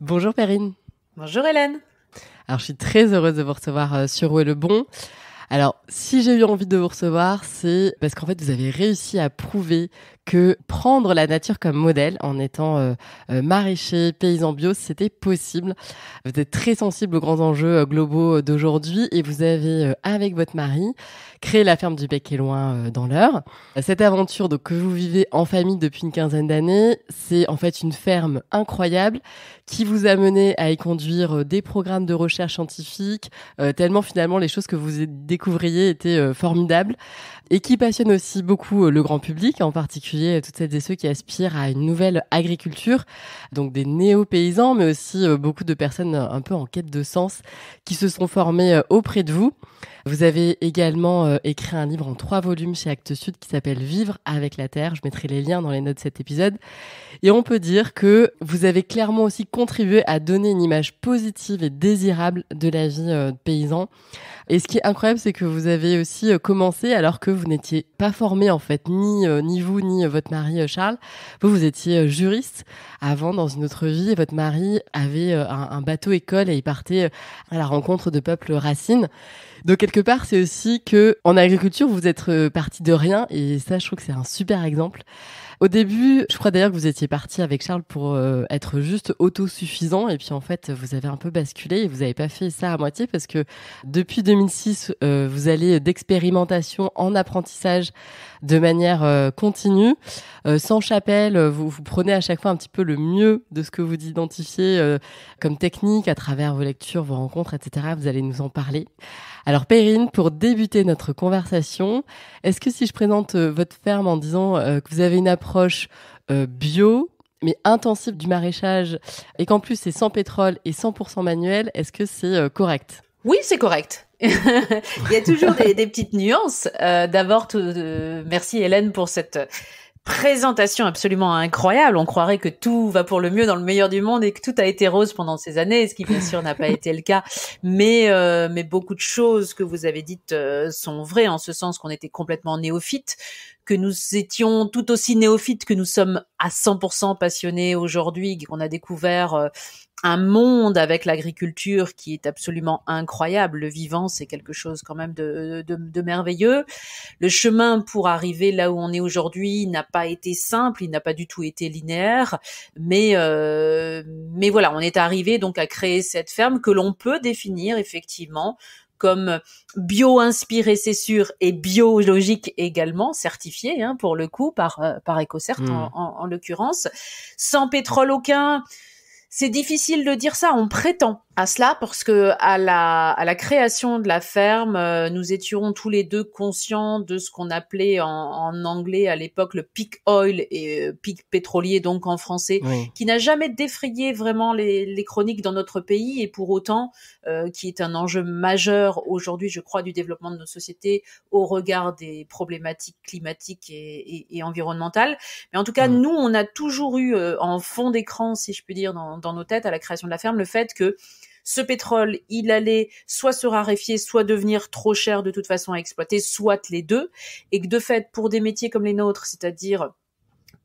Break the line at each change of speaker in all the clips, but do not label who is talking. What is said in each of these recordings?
Bonjour Perrine.
Bonjour Hélène.
Alors je suis très heureuse de vous recevoir sur Où est le bon. Alors si j'ai eu envie de vous recevoir, c'est parce qu'en fait vous avez réussi à prouver que prendre la nature comme modèle en étant maraîcher, paysan bio, c'était possible. Vous êtes très sensible aux grands enjeux globaux d'aujourd'hui et vous avez, avec votre mari, créé la ferme du Bec et Loin dans l'Eure. Cette aventure donc, que vous vivez en famille depuis une quinzaine d'années, c'est en fait une ferme incroyable qui vous a mené à y conduire des programmes de recherche scientifique, tellement finalement les choses que vous découvriez étaient formidables et qui passionne aussi beaucoup le grand public, en particulier toutes celles et ceux qui aspirent à une nouvelle agriculture, donc des néo-paysans, mais aussi beaucoup de personnes un peu en quête de sens qui se sont formées auprès de vous. Vous avez également écrit un livre en 3 volumes chez Actes Sud qui s'appelle Vivre avec la terre. Je mettrai les liens dans les notes de cet épisode. Et on peut dire que vous avez clairement aussi contribué à donner une image positive et désirable de la vie de paysan. Et ce qui est incroyable, c'est que vous avez aussi commencé alors que vous n'étiez pas formé en fait, ni vous ni votre mari Charles. Vous étiez juriste avant dans une autre vie et votre mari avait un bateau école et il partait à la rencontre de peuples racines. Donc quelque part, c'est aussi que en agriculture, vous êtes parti de rien et ça, je trouve que c'est un super exemple. Au début, je crois d'ailleurs que vous étiez parti avec Charles pour être juste autosuffisant et puis en fait, vous avez un peu basculé et vous n'avez pas fait ça à moitié parce que depuis 2006, vous allez d'expérimentation en apprentissage de manière continue, sans chapelle. Vous prenez à chaque fois un petit peu le mieux de ce que vous identifiez comme technique à travers vos lectures, vos rencontres, etc. Vous allez nous en parler. Alors Perrine, pour débuter notre conversation, est-ce que si je présente votre ferme en disant que vous avez une approche bio, mais intensive du maraîchage, et qu'en plus c'est sans pétrole et 100% manuel, est-ce que c'est correct ?
Oui, c'est correct. Il y a toujours des petites nuances. D'abord, merci Hélène pour cette présentation absolument incroyable. On croirait que tout va pour le mieux dans le meilleur du monde et que tout a été rose pendant ces années, ce qui bien sûr n'a pas été le cas. Mais beaucoup de choses que vous avez dites sont vraies en ce sens qu'on était complètement néophytes, que nous étions tout aussi néophytes que nous sommes à 100% passionnés aujourd'hui, qu'on a découvert un monde avec l'agriculture qui est absolument incroyable. Le vivant, c'est quelque chose quand même de merveilleux. Le chemin pour arriver là où on est aujourd'hui n'a pas été simple, il n'a pas du tout été linéaire, mais voilà, on est arrivé donc à créer cette ferme que l'on peut définir effectivement comme bio-inspiré, c'est sûr, et biologique également, certifié pour le coup par EcoCert en l'occurrence, sans pétrole aucun. C'est difficile de dire ça, on prétend à cela parce que à la création de la ferme, nous étions tous les deux conscients de ce qu'on appelait en anglais à l'époque le peak oil et pic pétrolier donc en français,
Oui.
qui n'a jamais défrayé vraiment les chroniques dans notre pays et pour autant qui est un enjeu majeur aujourd'hui, je crois, du développement de nos sociétés au regard des problématiques climatiques et environnementales. Mais en tout cas, nous, on a toujours eu en fond d'écran, si je puis dire, dans nos têtes à la création de la ferme, le fait que ce pétrole, il allait soit se raréfier, soit devenir trop cher de toute façon à exploiter, soit les deux, et que de fait, pour des métiers comme les nôtres, c'est-à-dire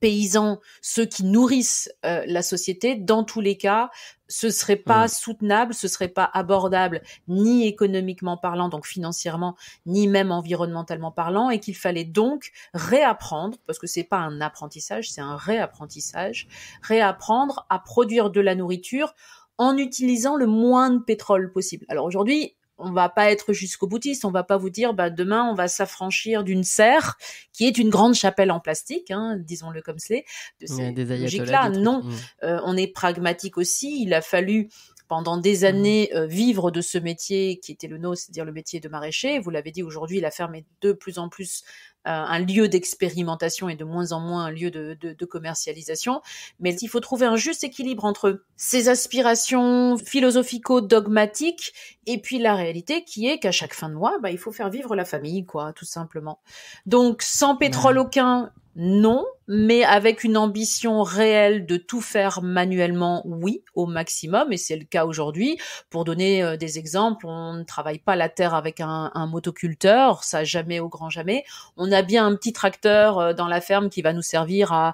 paysans, ceux qui nourrissent la société, dans tous les cas, ce serait pas soutenable, ce serait pas abordable, ni économiquement parlant, donc financièrement, ni même environnementalement parlant, et qu'il fallait donc réapprendre, parce que c'est pas un apprentissage, c'est un réapprentissage, réapprendre à produire de la nourriture en utilisant le moins de pétrole possible. Alors aujourd'hui, on va pas être jusqu'au boutiste, on va pas vous dire demain on va s'affranchir d'une serre qui est une grande chapelle en plastique, disons-le comme c'est, de ces logiques-là. Non, on est pragmatique aussi. Il a fallu pendant des années vivre de ce métier qui était le nôtre, c'est-à-dire le métier de maraîcher. Vous l'avez dit, aujourd'hui la ferme est de plus en plus un lieu d'expérimentation et de moins en moins un lieu de commercialisation. Mais il faut trouver un juste équilibre entre ces aspirations philosophico-dogmatiques et puis la réalité qui est qu'à chaque fin de mois, il faut faire vivre la famille, quoi, tout simplement. Donc, sans pétrole aucun, non, mais avec une ambition réelle de tout faire manuellement, oui, au maximum, et c'est le cas aujourd'hui. Pour donner des exemples, on ne travaille pas la terre avec un motoculteur, ça jamais au grand jamais. On a bien un petit tracteur dans la ferme qui va nous servir à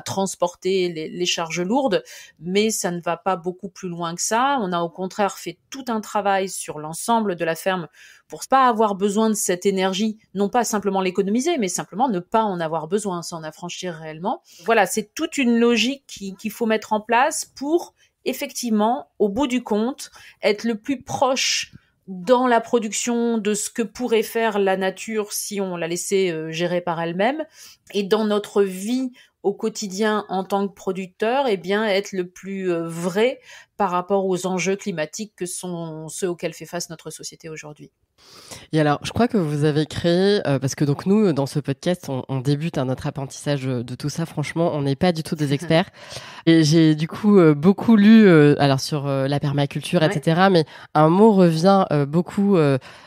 transporter les charges lourdes, mais ça ne va pas beaucoup plus loin que ça. On a au contraire fait tout un travail sur l'ensemble de la ferme pour pas avoir besoin de cette énergie, non pas simplement l'économiser, mais simplement ne pas en avoir besoin, s'en affranchir réellement. Voilà, c'est toute une logique qu'il faut mettre en place pour effectivement, au bout du compte, être le plus proche dans la production de ce que pourrait faire la nature si on la laissait gérer par elle-même, et dans notre vie au quotidien en tant que producteur, eh bien être le plus vrai par rapport aux enjeux climatiques que sont ceux auxquels fait face notre société aujourd'hui.
Et alors, je crois que vous avez créé, parce que donc nous, dans ce podcast, on débute notre apprentissage de tout ça. Franchement, on n'est pas du tout des experts. Et j'ai du coup beaucoup lu, alors sur la permaculture, etc. Mais un mot revient beaucoup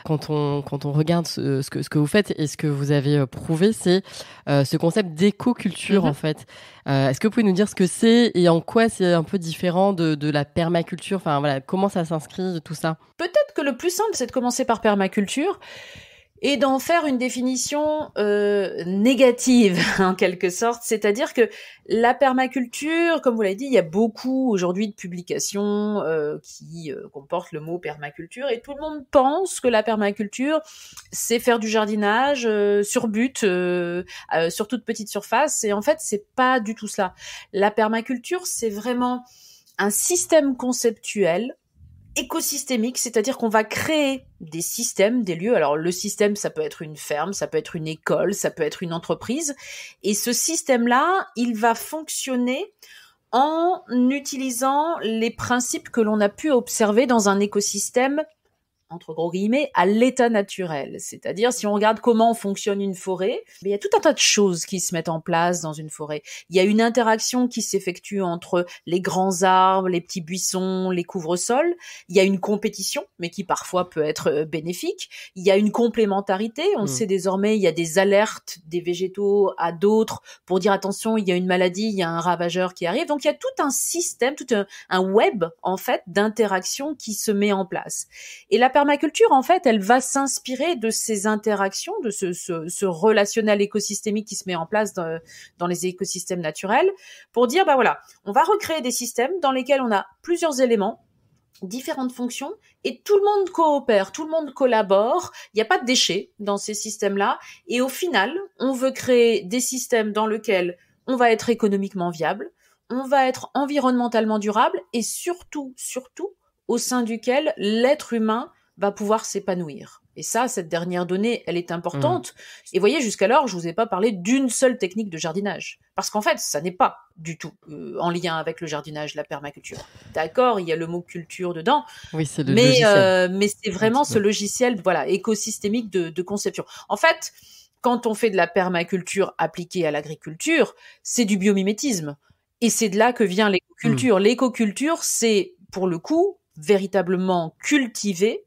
quand on regarde ce que vous faites et ce que vous avez prouvé, c'est ce concept d'éco-culture en fait. Est-ce que vous pouvez nous dire ce que c'est et en quoi c'est un peu différent de la permaculture? Enfin voilà, comment ça s'inscrit tout ça?
Peut-être que le plus simple, c'est de commencer par permaculture et d'en faire une définition négative en quelque sorte, c'est-à-dire que la permaculture, comme vous l'avez dit, il y a beaucoup aujourd'hui de publications qui comportent le mot permaculture et tout le monde pense que la permaculture, c'est faire du jardinage sur but, sur toute petite surface, et en fait, c'est pas du tout cela. La permaculture, c'est vraiment un système conceptuel écosystémique, c'est-à-dire qu'on va créer des systèmes, des lieux. Alors le système, ça peut être une ferme, ça peut être une école, ça peut être une entreprise. Et ce système-là, il va fonctionner en utilisant les principes que l'on a pu observer dans un écosystème, entre gros guillemets, à l'état naturel. C'est-à-dire, si on regarde comment fonctionne une forêt, il y a tout un tas de choses qui se mettent en place dans une forêt. Il y a une interaction qui s'effectue entre les grands arbres, les petits buissons, les couvre-sols. Il y a une compétition, mais qui parfois peut être bénéfique. Il y a une complémentarité. On sait désormais, il y a des alertes des végétaux à d'autres pour dire attention, il y a une maladie, il y a un ravageur qui arrive. Donc, il y a tout un système, tout un web, en fait, d'interaction qui se met en place. Et la permaculture, en fait, elle va s'inspirer de ces interactions, de ce relationnel écosystémique qui se met en place dans les écosystèmes naturels, pour dire, bah voilà, on va recréer des systèmes dans lesquels on a plusieurs éléments, différentes fonctions, et tout le monde coopère, tout le monde collabore, il n'y a pas de déchets dans ces systèmes-là, et au final, on veut créer des systèmes dans lesquels on va être économiquement viable, on va être environnementalement durable, et surtout, au sein duquel l'être humain va pouvoir s'épanouir. Et ça, cette dernière donnée, elle est importante. Et voyez, jusqu'alors, je vous ai pas parlé d'une seule technique de jardinage. Parce qu'en fait, ça n'est pas du tout en lien avec le jardinage, la permaculture. D'accord, il y a le mot culture dedans.
Oui, c'est le logiciel.
Mais c'est vraiment ce logiciel, voilà, écosystémique de conception. En fait, quand on fait de la permaculture appliquée à l'agriculture, c'est du biomimétisme. Et c'est de là que vient l'écoculture. L'écoculture, c'est, pour le coup, véritablement cultiver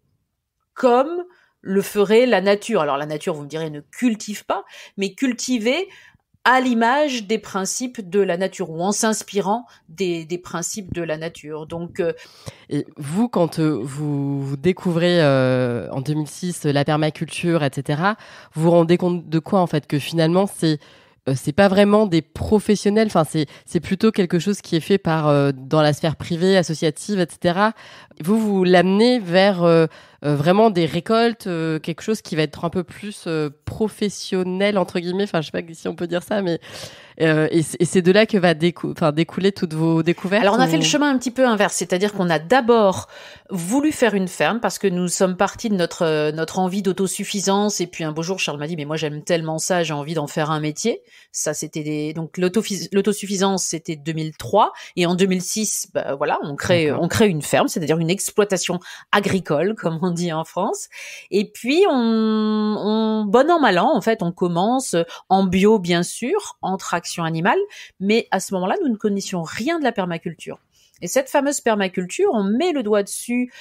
comme le ferait la nature. Alors la nature, vous me direz, ne cultive pas, mais cultiver à l'image des principes de la nature ou en s'inspirant des principes de la nature. Donc,
et vous, quand vous découvrez en 2006 la permaculture, etc., vous vous rendez compte de quoi en fait? Que finalement, c'est pas vraiment des professionnels. Enfin, c'est plutôt quelque chose qui est fait par dans la sphère privée, associative, etc. Vous l'amenez vers vraiment des récoltes, quelque chose qui va être un peu plus professionnel entre guillemets. Enfin, je sais pas si on peut dire ça, mais et c'est de là que va découler toutes vos découvertes.
Alors on a fait le chemin un petit peu inverse, c'est-à-dire qu'on a d'abord voulu faire une ferme parce que nous sommes partis de notre envie d'autosuffisance, et puis un beau jour Charles m'a dit mais moi j'aime tellement ça, j'ai envie d'en faire un métier. Ça c'était donc l'autosuffisance c'était 2003, et en 2006 bah voilà, on crée une ferme, c'est-à-dire une exploitation agricole comme on dit en France. Et puis on bon an mal an en fait, on commence en bio bien sûr, en traction animale, mais à ce moment-là, nous ne connaissions rien de la permaculture. Et cette fameuse permaculture, on met le doigt dessus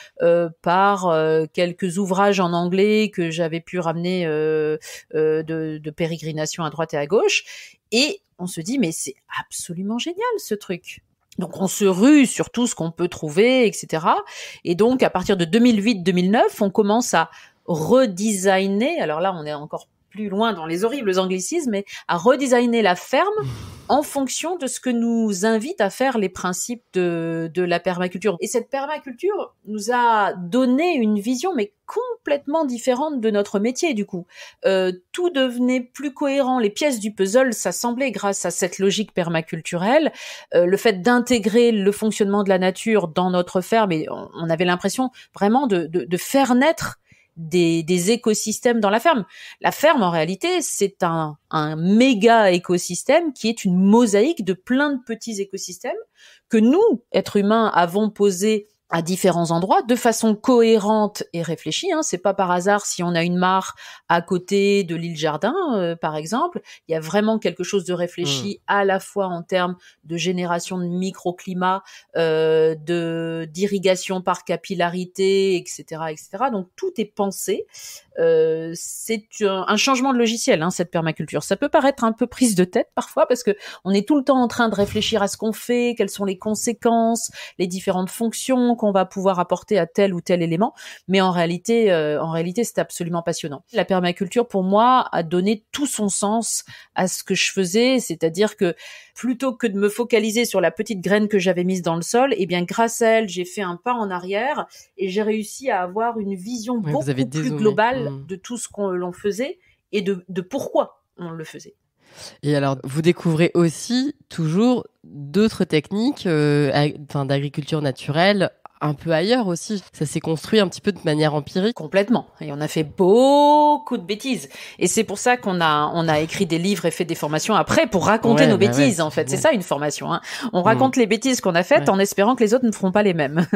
par quelques ouvrages en anglais que j'avais pu ramener de pérégrination à droite et à gauche, et on se dit mais c'est absolument génial ce truc. Donc on se rue sur tout ce qu'on peut trouver, etc. Et donc à partir de 2008-2009, on commence à redesigner. Alors là, on est encore plus loin dans les horribles anglicismes, mais à redesigner la ferme en fonction de ce que nous invitent à faire les principes de la permaculture. Et cette permaculture nous a donné une vision, mais complètement différente de notre métier, du coup. Tout devenait plus cohérent, les pièces du puzzle s'assemblaient grâce à cette logique permaculturelle. Le fait d'intégrer le fonctionnement de la nature dans notre ferme, et on avait l'impression vraiment de faire naître des écosystèmes dans la ferme. La ferme, en réalité, c'est un méga écosystème qui est une mosaïque de plein de petits écosystèmes que nous, êtres humains, avons posés à différents endroits, de façon cohérente et réfléchie. C'est pas par hasard si on a une mare à côté de l'île Jardin, par exemple. Il y a vraiment quelque chose de réfléchi à la fois en termes de génération de microclimat, d'irrigation par capillarité, etc., etc. Donc tout est pensé. C'est un changement de logiciel, cette permaculture. Ça peut paraître un peu prise de tête parfois parce que on est tout le temps en train de réfléchir à ce qu'on fait, quelles sont les conséquences, les différentes fonctions qu'on va pouvoir apporter à tel ou tel élément. Mais en réalité, c'est absolument passionnant. La permaculture, pour moi, a donné tout son sens à ce que je faisais, c'est-à-dire que plutôt que de me focaliser sur la petite graine que j'avais mise dans le sol, eh bien, grâce à elle, j'ai fait un pas en arrière et j'ai réussi à avoir une vision beaucoup plus globale de tout ce l'on faisait et de pourquoi on le faisait.
Et alors, vous découvrez aussi toujours d'autres techniques d'agriculture naturelle un peu ailleurs aussi. Ça s'est construit un petit peu de manière empirique.
Complètement. Et on a fait beaucoup de bêtises. Et c'est pour ça qu'on a écrit des livres et fait des formations après pour raconter nos bêtises, en fait. C'est ça, une formation. On raconte les bêtises qu'on a faites en espérant que les autres ne feront pas les mêmes.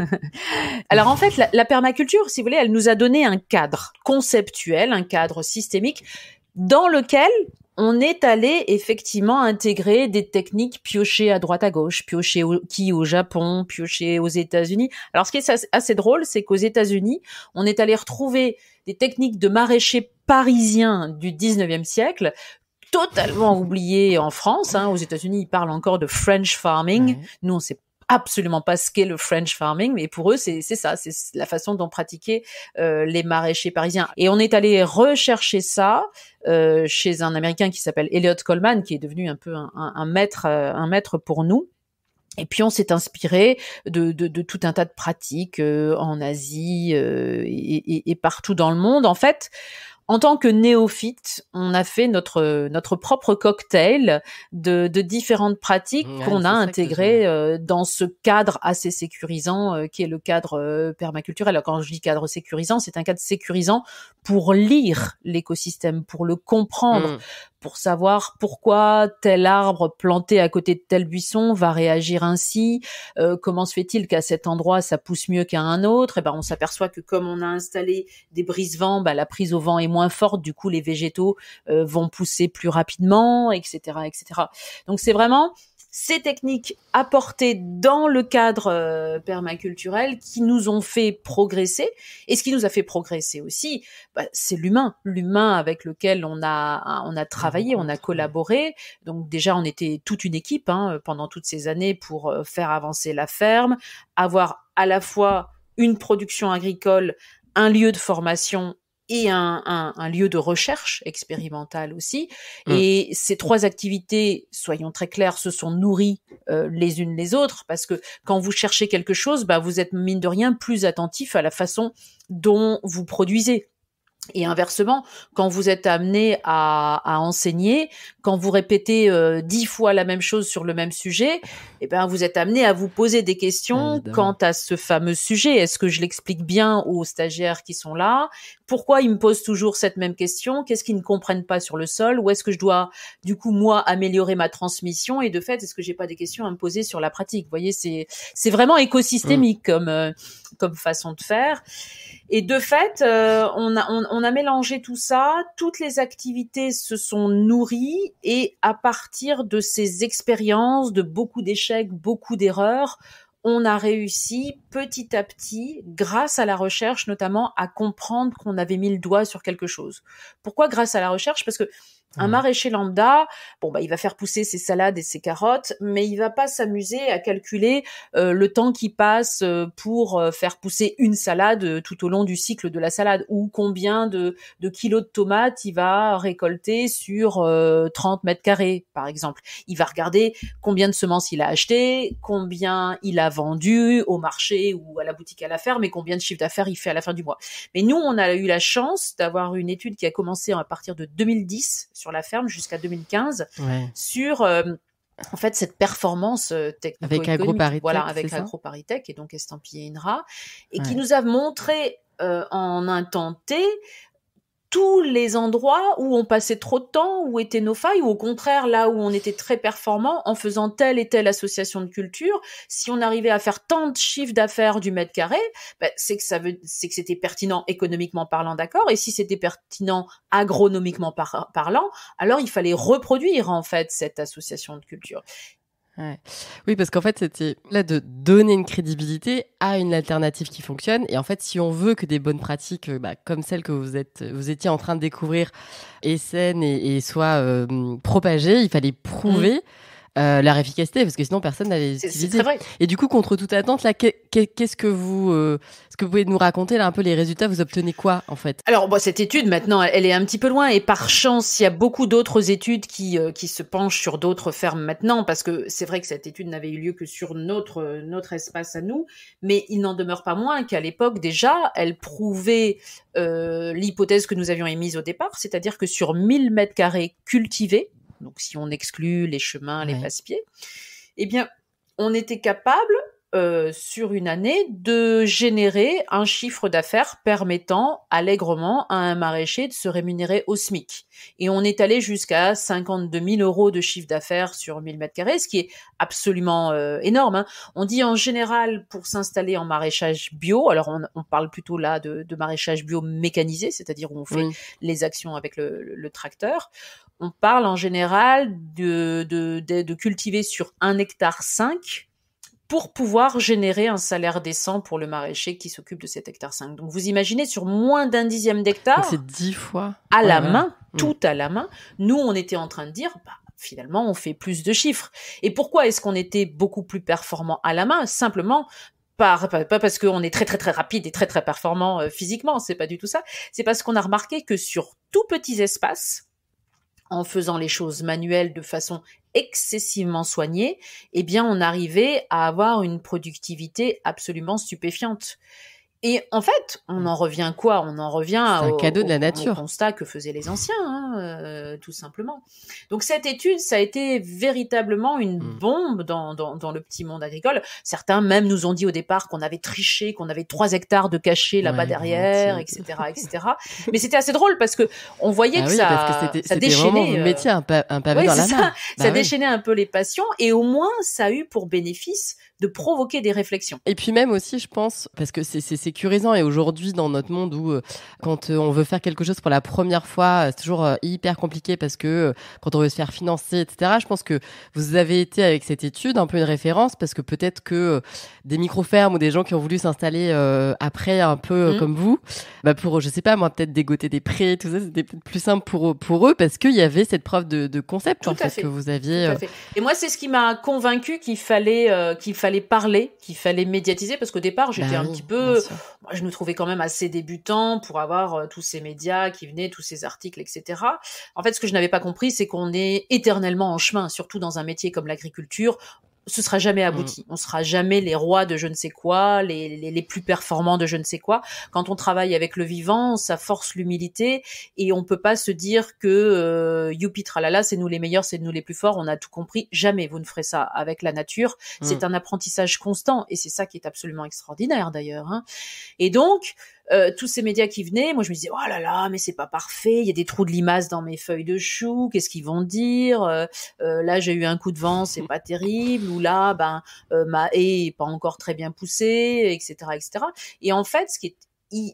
Alors, en fait, la permaculture, si vous voulez, elle nous a donné un cadre conceptuel, un cadre systémique dans lequel on est allé effectivement intégrer des techniques piochées à droite à gauche, piochées au Japon, piochées aux États-Unis. Alors ce qui est assez drôle, c'est qu'aux États-Unis, on est allé retrouver des techniques de maraîchers parisiens du 19e siècle, totalement oubliées en France. Aux États-Unis, ils parlent encore de French farming. Ouais. Nous, on sait absolument pas ce qu'est le French farming, mais pour eux, c'est ça, c'est la façon dont pratiquaient les maraîchers parisiens. Et on est allé rechercher ça chez un Américain qui s'appelle Elliot Coleman, qui est devenu un peu un maître pour nous. Et puis on s'est inspiré de tout un tas de pratiques en Asie et partout dans le monde. En fait, en tant que néophyte, on a fait notre propre cocktail de différentes pratiques qu'on a intégrées dans ce cadre assez sécurisant qui est le cadre permaculturel. Alors quand je dis cadre sécurisant, c'est un cadre sécurisant pour lire l'écosystème, pour le comprendre, pour savoir pourquoi tel arbre planté à côté de tel buisson va réagir ainsi, comment se fait-il qu'à cet endroit ça pousse mieux qu'à un autre. Et on s'aperçoit que comme on a installé des brise-vents, la prise au vent est moins forte, du coup les végétaux vont pousser plus rapidement, etc., etc. Donc c'est vraiment ces techniques apportées dans le cadre permaculturel qui nous ont fait progresser. Et ce qui nous a fait progresser aussi, c'est l'humain avec lequel on a travaillé, on a collaboré. Donc déjà, on était toute une équipe pendant toutes ces années pour faire avancer la ferme, avoir à la fois une production agricole, un lieu de formation et un lieu de recherche expérimentale aussi. Et ces trois activités, soyons très clairs, se sont nourries les unes les autres, parce que quand vous cherchez quelque chose, vous êtes mine de rien plus attentif à la façon dont vous produisez. Et inversement, quand vous êtes amené à enseigner, quand vous répétez 10 fois la même chose sur le même sujet, vous êtes amené à vous poser des questions quant à ce fameux sujet. Est-ce que je l'explique bien aux stagiaires qui sont là? Pourquoi ils me posent toujours cette même question? Qu'est-ce qu'ils ne comprennent pas sur le sol? Ou est-ce que je dois, du coup, moi, améliorer ma transmission? Et de fait, est-ce que j'ai pas des questions à me poser sur la pratique? Vous voyez, c'est vraiment écosystémique comme façon de faire. Et de fait, on a mélangé tout ça, toutes les activités se sont nourries et à partir de ces expériences, de beaucoup d'échecs, beaucoup d'erreurs, on a réussi petit à petit, grâce à la recherche notamment, à comprendre qu'on avait mis le doigt sur quelque chose. Pourquoi grâce à la recherche? Parce que un maraîcher lambda, il va faire pousser ses salades et ses carottes, mais il va pas s'amuser à calculer le temps qui passe pour faire pousser une salade tout au long du cycle de la salade, ou combien de kilos de tomates il va récolter sur 30 mètres carrés, par exemple. Il va regarder combien de semences il a acheté, combien il a vendu au marché ou à la boutique à la ferme, et combien de chiffre d'affaires il fait à la fin du mois. Mais nous, on a eu la chance d'avoir une étude qui a commencé à partir de 2010 sur la ferme jusqu'à 2015 sur en fait cette performance technico-économique,
avec AgroParisTech,
voilà, avec AgroParisTech et donc estampillé INRA, et qui nous a montré en un temps T tous les endroits où on passait trop de temps, où étaient nos failles, ou au contraire là où on était très performant en faisant telle et telle association de culture. Si on arrivait à faire tant de chiffres d'affaires du mètre carré, c'est que c'était pertinent économiquement parlant, d'accord. Et si c'était pertinent agronomiquement parlant, alors il fallait reproduire en fait cette association de culture.
Ouais. Oui, parce qu'en fait, c'était là de donner une crédibilité à une alternative qui fonctionne. Et en fait, si on veut que des bonnes pratiques, comme celles que vous étiez en train de découvrir, et saines et soient propagées, il fallait prouver leur efficacité, parce que sinon personne n'allait les utiliser.
C'est très vrai.
Et du coup, contre toute attente, là, qu'est-ce que vous pouvez nous raconter là un peu les résultats? Vous obtenez quoi en fait?
Alors cette étude maintenant, elle est un petit peu loin, et par chance, il y a beaucoup d'autres études qui se penchent sur d'autres fermes maintenant, parce que c'est vrai que cette étude n'avait eu lieu que sur notre espace à nous, mais il n'en demeure pas moins qu'à l'époque déjà, elle prouvait l'hypothèse que nous avions émise au départ, c'est-à-dire que sur 1000 mètres carrés cultivés, donc si on exclut les chemins, les passe-pieds, eh bien, on était capable, sur une année, de générer un chiffre d'affaires permettant allègrement à un maraîcher de se rémunérer au SMIC. Et on est allé jusqu'à 52 000 euros de chiffre d'affaires sur 1000 mètres carrés, ce qui est absolument énorme, hein. On dit en général, pour s'installer en maraîchage bio, alors on parle plutôt là de maraîchage bio mécanisé, c'est-à-dire où on fait les actions avec le tracteur, on parle en général de cultiver sur 1,5 hectare pour pouvoir générer un salaire décent pour le maraîcher qui s'occupe de cet 1,5 hectare. Donc vous imaginez, sur moins d'un dixième d'hectare,
c'est 10 fois
à la main, tout à la main, nous on était en train de dire, finalement on fait plus de chiffres. Et pourquoi est-ce qu'on était beaucoup plus performant à la main? Simplement pas parce qu'on est très très très rapide et très très performant physiquement, c'est pas du tout ça. C'est parce qu'on a remarqué que sur tout petits espaces, en faisant les choses manuelles de façon excessivement soignée, eh bien, on arrivait à avoir une productivité absolument stupéfiante. Et en fait, on en revient quoi? On en revient
un cadeau de la nature.
Au constat que faisaient les anciens, tout simplement. Donc cette étude, ça a été véritablement une bombe dans le petit monde agricole. Certains même nous ont dit au départ qu'on avait triché, qu'on avait 3 hectares de cachés là-bas derrière, etc., etc. Mais c'était assez drôle parce que on voyait que ça déchaînait.
Vraiment votre métier, un pavé dans la main.
Ça déchaînait un peu les passions, et au moins ça a eu pour bénéfice de provoquer des réflexions.
Et puis même aussi, je pense, parce que c'est sécurisant, et aujourd'hui dans notre monde où quand on veut faire quelque chose pour la première fois, c'est toujours hyper compliqué, parce que quand on veut se faire financer, etc., je pense que vous avez été avec cette étude un peu une référence, parce que peut-être que des micro-fermes ou des gens qui ont voulu s'installer après un peu comme vous, pour, je sais pas moi, peut-être dégoter des prêts, tout ça, c'était peut-être plus simple pour eux, parce qu'il y avait cette preuve de concept en fait que vous aviez.
Tout à fait. Et moi, c'est ce qui m'a convaincu qu'il fallait parler, qu'il fallait médiatiser, parce qu'au départ, j'étais un petit peu, moi, je me trouvais quand même assez débutant pour avoir tous ces médias qui venaient, tous ces articles, etc. En fait, ce que je n'avais pas compris, c'est qu'on est éternellement en chemin, surtout dans un métier comme l'agriculture. Ce sera jamais abouti. On sera jamais les rois de je ne sais quoi, les plus performants de je ne sais quoi. Quand on travaille avec le vivant, ça force l'humilité, et on peut pas se dire que youpi tralala, c'est nous les meilleurs, c'est nous les plus forts, on a tout compris. Jamais vous ne ferez ça avec la nature. C'est un apprentissage constant, et c'est ça qui est absolument extraordinaire d'ailleurs, hein. Et donc tous ces médias qui venaient, moi je me disais, oh là là, mais c'est pas parfait, il y a des trous de limaces dans mes feuilles de chou, qu'est-ce qu'ils vont dire, là j'ai eu un coup de vent, c'est pas terrible, ou là ma haie est pas encore très bien poussée, etc., etc. Et en fait, ce qui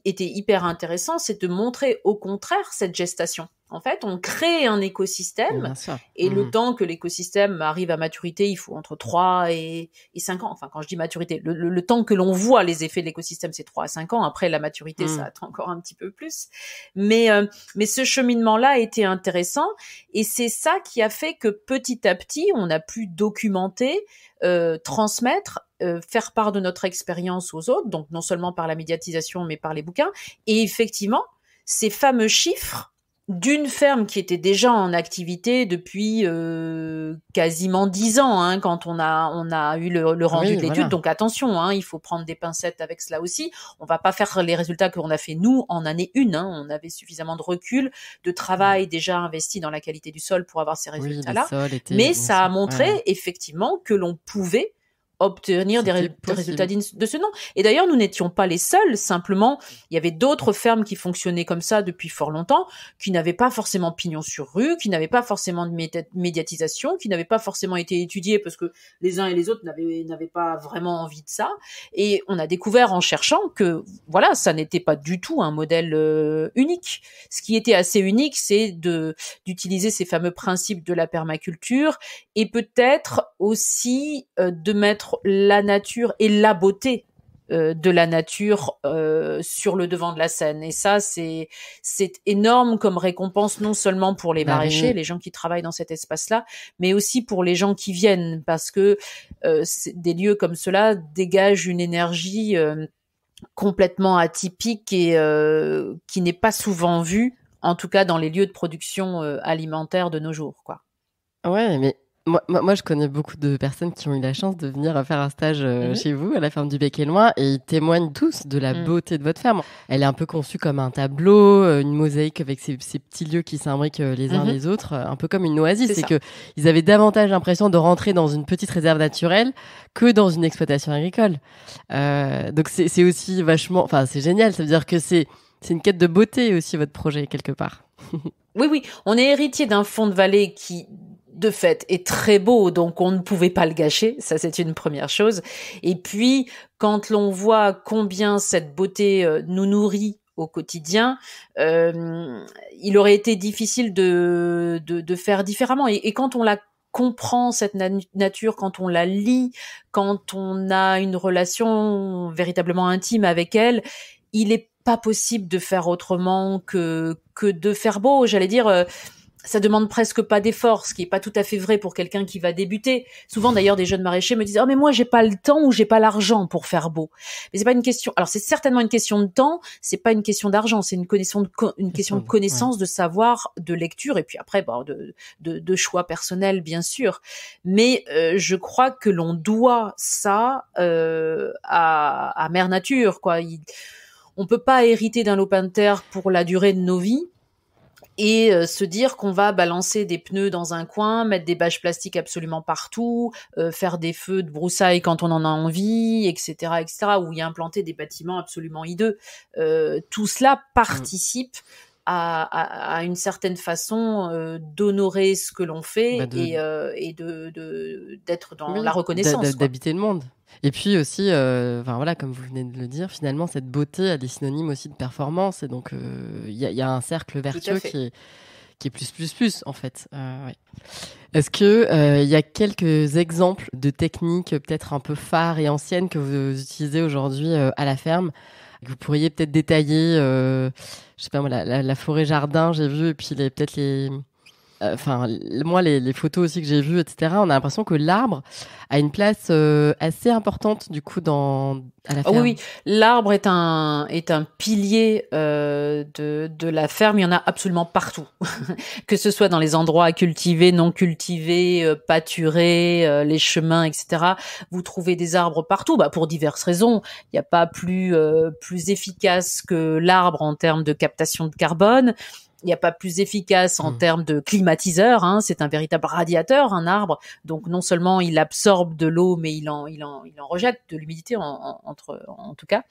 était hyper intéressant, c'est de montrer au contraire cette gestation. En fait, on crée un écosystème
Bien sûr.
et le temps que l'écosystème arrive à maturité, il faut entre 3 et 5 ans. Enfin, quand je dis maturité, le temps que l'on voit les effets de l'écosystème, c'est 3 à 5 ans. Après, la maturité, ça attend encore un petit peu plus. Mais ce cheminement-là était intéressant et c'est ça qui a fait que petit à petit, on a pu documenter, transmettre, faire part de notre expérience aux autres, donc non seulement par la médiatisation, mais par les bouquins. Et effectivement, ces fameux chiffres d'une ferme qui était déjà en activité depuis quasiment 10 ans, hein, quand on a eu le rendu de l'étude. Voilà. Donc attention, hein, il faut prendre des pincettes avec cela aussi. On va pas faire les résultats qu'on a fait nous en année 1. Hein. On avait suffisamment de recul, de travail déjà investi dans la qualité du sol pour avoir ces résultats-là. Mais ça a montré effectivement que l'on pouvait obtenir des résultats dignes de ce nom. Et d'ailleurs, nous n'étions pas les seuls. Simplement, il y avait d'autres fermes qui fonctionnaient comme ça depuis fort longtemps, qui n'avaient pas forcément pignon sur rue, qui n'avaient pas forcément de médiatisation, qui n'avaient pas forcément été étudiées parce que les uns et les autres n'avaient pas vraiment envie de ça. Et on a découvert en cherchant que, voilà, ça n'était pas du tout un modèle unique. Ce qui était assez unique, c'est d'utiliser ces fameux principes de la permaculture et peut-être aussi de mettre la nature et la beauté de la nature sur le devant de la scène. Et ça, c'est énorme comme récompense, non seulement pour les maraîchers, les gens qui travaillent dans cet espace-là, mais aussi pour les gens qui viennent, parce que des lieux comme cela dégagent une énergie complètement atypique et qui n'est pas souvent vue, en tout cas dans les lieux de production alimentaire de nos jours, quoi.
Ouais, mais moi, je connais beaucoup de personnes qui ont eu la chance de venir faire un stage chez vous, à la ferme du Bec et Loin, et ils témoignent tous de la beauté de votre ferme. Elle est un peu conçue comme un tableau, une mosaïque avec ces petits lieux qui s'imbriquent les uns les autres, un peu comme une oasis. C'est que ils avaient davantage l'impression de rentrer dans une petite réserve naturelle que dans une exploitation agricole. Donc c'est aussi vachement, enfin c'est génial. Ça veut dire que c'est une quête de beauté aussi, votre projet, quelque part.
Oui, on est héritier d'un fond de vallée qui, de fait, est très beau, donc on ne pouvait pas le gâcher. Ça, c'est une première chose. Et puis, quand l'on voit combien cette beauté nous nourrit au quotidien, il aurait été difficile de faire différemment. Et quand on la comprend, cette nature, quand on la lit, quand on a une relation véritablement intime avec elle, il est pas possible de faire autrement que de faire beau. J'allais dire, ça demande presque pas d'effort, ce qui est pas tout à fait vrai pour quelqu'un qui va débuter. Souvent d'ailleurs, des jeunes maraîchers me disent « Oh mais moi j'ai pas le temps ou j'ai pas l'argent pour faire beau ». Mais c'est pas une question. Alors c'est certainement une question de temps, c'est pas une question d'argent, c'est une question de connaissance, de savoir, de lecture et puis après de choix personnels bien sûr. Mais je crois que l'on doit ça à Mère Nature, quoi. On peut pas hériter d'un lopin de terre pour la durée de nos vies et se dire qu'on va balancer des pneus dans un coin, mettre des bâches plastiques absolument partout, faire des feux de broussailles quand on en a envie, etc., ou y implanter des bâtiments absolument hideux. Tout cela participe à une certaine façon d'honorer ce que l'on fait et d'être dans la reconnaissance.
D'habiter le monde. Et puis aussi, voilà, comme vous venez de le dire, finalement, cette beauté a des synonymes aussi de performance. Et donc, il y a un cercle vertueux qui est plus, en fait. Ouais. Est-ce que il y a quelques exemples de techniques peut-être un peu phares et anciennes que vous utilisez aujourd'hui à la ferme, que vous pourriez peut-être détailler, je sais pas moi, la forêt jardin, j'ai vu, et puis peut-être les... moi, les photos aussi que j'ai vues, etc., on a l'impression que l'arbre a une place assez importante, du coup, à la ferme.
Oui, l'arbre est un pilier de la ferme. Il y en a absolument partout, que ce soit dans les endroits cultivés, non cultivés, pâturés, les chemins, etc. Vous trouvez des arbres partout, pour diverses raisons. Il n'y a pas plus efficace que l'arbre en termes de captation de carbone. Il n'y a pas plus efficace en termes de climatiseur, hein. C'est un véritable radiateur, un arbre. Donc non seulement il absorbe de l'eau, mais il en rejette de l'humidité en tout cas,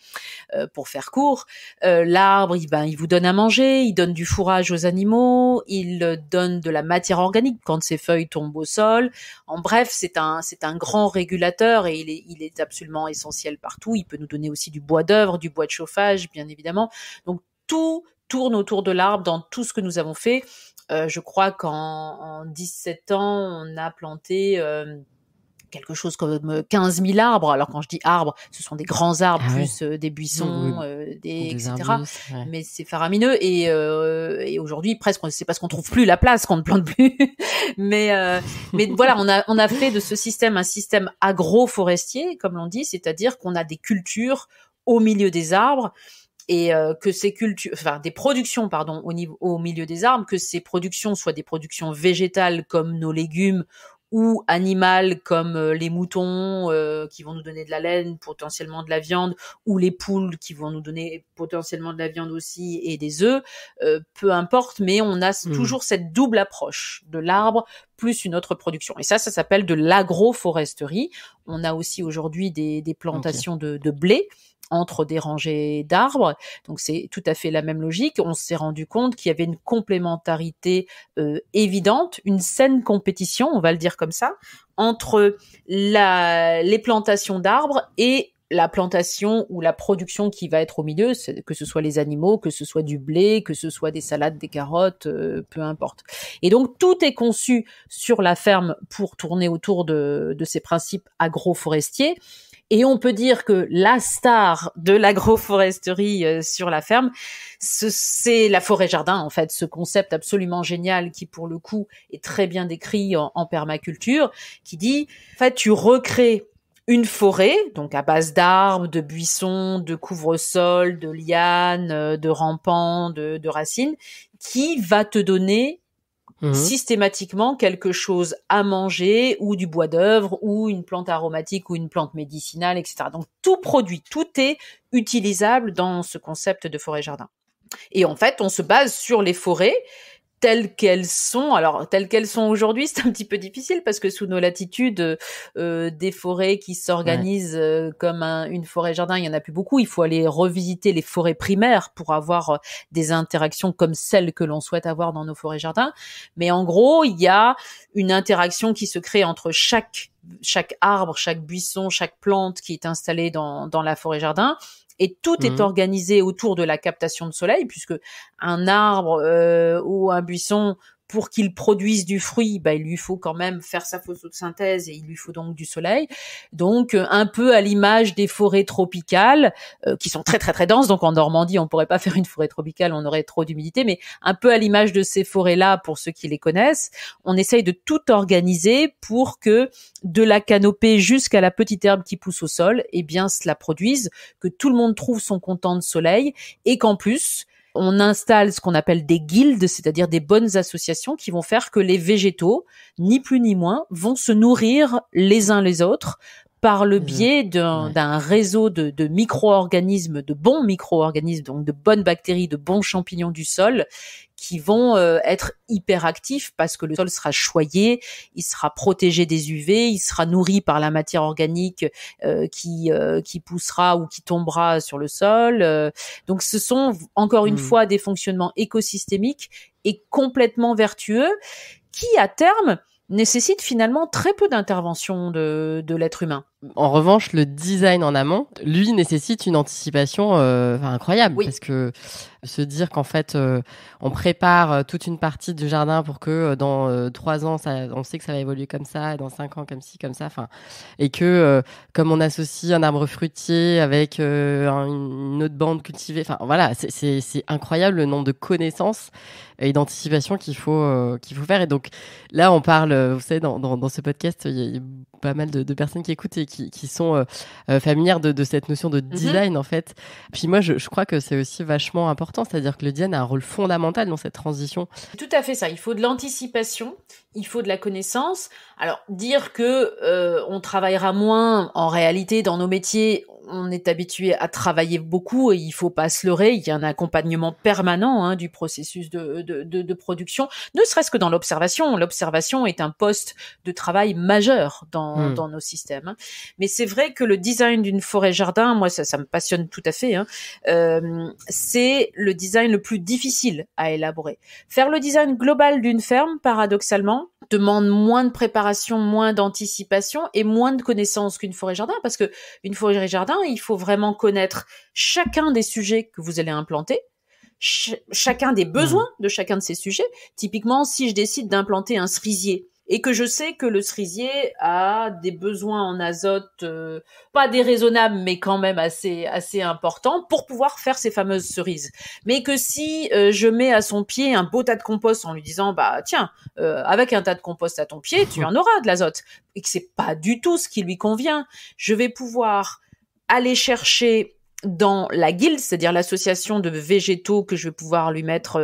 pour faire court. L'arbre, il vous donne à manger, il donne du fourrage aux animaux, il donne de la matière organique quand ses feuilles tombent au sol. En bref, c'est un grand régulateur et il est absolument essentiel partout. Il peut nous donner aussi du bois d'œuvre, du bois de chauffage, bien évidemment. Donc tout tourne autour de l'arbre dans tout ce que nous avons fait. Je crois qu'en 17 ans, on a planté quelque chose comme 15 000 arbres. Alors quand je dis arbres, ce sont des grands arbres, plus des buissons, etc.
Arbustes,
Mais c'est faramineux. Et aujourd'hui, presque, c'est parce qu'on trouve plus la place qu'on ne plante plus. mais voilà, on a fait de ce système un système agroforestier, comme l'on dit, c'est-à-dire qu'on a des cultures au milieu des arbres. Et que ces cultures, enfin des productions, pardon, au milieu des arbres, que ces productions soient des productions végétales comme nos légumes ou animales comme les moutons qui vont nous donner de la laine, potentiellement de la viande, ou les poules qui vont nous donner potentiellement de la viande aussi et des œufs, peu importe, mais on a toujours cette double approche de l'arbre plus une autre production. Et ça s'appelle de l'agroforesterie. On a aussi aujourd'hui des plantations de blé entre des rangées d'arbres. Donc c'est tout à fait la même logique. On s'est rendu compte qu'il y avait une complémentarité évidente, une saine compétition, on va le dire comme ça, entre les plantations d'arbres et la plantation ou la production qui va être au milieu, que ce soit les animaux, que ce soit du blé, que ce soit des salades, des carottes, peu importe. Et donc tout est conçu sur la ferme pour tourner autour de ces principes agroforestiers. Et on peut dire que la star de l'agroforesterie sur la ferme, c'est la forêt-jardin, en fait, ce concept absolument génial qui, pour le coup, est très bien décrit en permaculture, qui dit, en fait, tu recrées une forêt, donc à base d'arbres, de buissons, de couvre-sol, de lianes, de rampants, de racines, qui va te donner systématiquement quelque chose à manger, ou du bois d'œuvre, ou une plante aromatique, ou une plante médicinale, etc. Donc tout produit, tout est utilisable dans ce concept de forêt-jardin. Et en fait, on se base sur les forêts telles qu'elles sont. Alors, telles qu'elles sont aujourd'hui, c'est un petit peu difficile parce que sous nos latitudes, des forêts qui s'organisent comme une forêt-jardin, il y en a plus beaucoup. Il faut aller revisiter les forêts primaires pour avoir des interactions comme celles que l'on souhaite avoir dans nos forêts-jardins. Mais en gros, il y a une interaction qui se crée entre chaque arbre, chaque buisson, chaque plante qui est installée dans la forêt-jardin. Et tout est organisé autour de la captation de soleil, puisque un arbre ou un buisson, pour qu'il produise du fruit, il lui faut quand même faire sa photosynthèse et il lui faut donc du soleil. Donc un peu à l'image des forêts tropicales qui sont très très très denses. Donc en Normandie, on pourrait pas faire une forêt tropicale, on aurait trop d'humidité, mais un peu à l'image de ces forêts-là, pour ceux qui les connaissent, on essaye de tout organiser pour que de la canopée jusqu'à la petite herbe qui pousse au sol, eh bien cela produise, que tout le monde trouve son content de soleil et qu'en plus on installe ce qu'on appelle des guildes, c'est-à-dire des bonnes associations qui vont faire que les végétaux, ni plus ni moins, vont se nourrir les uns les autres par le biais d'un réseau de micro-organismes, de bons micro-organismes, donc de bonnes bactéries, de bons champignons du sol, qui vont être hyper actifs parce que le sol sera choyé, il sera protégé des UV, il sera nourri par la matière organique qui poussera ou qui tombera sur le sol. Donc ce sont encore une fois des fonctionnements écosystémiques et complètement vertueux qui, à terme, nécessitent finalement très peu d'intervention de l'être humain.
En revanche, le design en amont, lui, nécessite une anticipation incroyable, parce que se dire qu'en fait, on prépare toute une partie du jardin pour que dans 3 ans, on sait que ça va évoluer comme ça, et dans 5 ans comme ci, comme ça, et que comme on associe un arbre fruitier avec une autre bande cultivée, voilà, c'est incroyable le nombre de connaissances et d'anticipation qu'il faut faire. Et donc là, on parle, vous savez, dans ce podcast, il y a pas mal de personnes qui écoutent et qui sont familières de cette notion de design, en fait. Puis moi, je crois que c'est aussi vachement important, c'est-à-dire que le design a un rôle fondamental dans cette transition.
Tout à fait ça. Il faut de l'anticipation, il faut de la connaissance. Alors, dire que on travaillera moins, en réalité, dans nos métiers, on est habitué à travailler beaucoup et il faut pas se leurrer. Il y a un accompagnement permanent du processus de production, ne serait-ce que dans l'observation. L'observation est un poste de travail majeur dans nos systèmes. Mais c'est vrai que le design d'une forêt-jardin, moi, ça me passionne tout à fait. C'est le design le plus difficile à élaborer. Faire le design global d'une ferme, paradoxalement, demande moins de préparation, moins d'anticipation et moins de connaissances qu'une forêt-jardin, parce que une forêt-jardin, il faut vraiment connaître chacun des sujets que vous allez implanter, chacun des besoins de chacun de ces sujets. Typiquement, si je décide d'implanter un cerisier, et que je sais que le cerisier a des besoins en azote pas déraisonnables mais quand même assez importants pour pouvoir faire ces fameuses cerises. Mais que si je mets à son pied un beau tas de compost en lui disant bah tiens avec un tas de compost à ton pied tu en auras de l'azote, et que c'est pas du tout ce qui lui convient, je vais pouvoir aller chercher dans la guilde, c'est-à-dire l'association de végétaux que je vais pouvoir lui mettre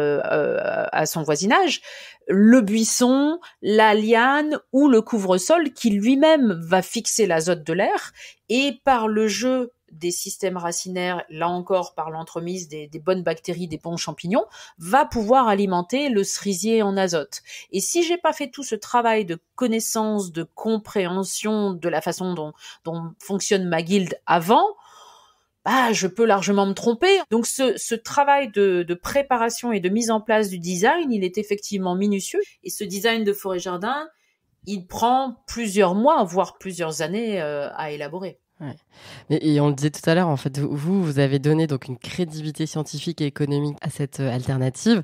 à son voisinage, le buisson, la liane ou le couvre-sol qui lui-même va fixer l'azote de l'air, et par le jeu des systèmes racinaires, là encore par l'entremise des bonnes bactéries, des bons champignons, va pouvoir alimenter le cerisier en azote. Et si j'ai pas fait tout ce travail de connaissance, de compréhension de la façon dont fonctionne ma guilde avant, bah, je peux largement me tromper. Donc ce travail de préparation et de mise en place du design, il est effectivement minutieux. Et ce design de forêt-jardin, il prend plusieurs mois, voire plusieurs années à élaborer.
Ouais. Et on le disait tout à l'heure, en fait, vous avez donné donc une crédibilité scientifique et économique à cette alternative,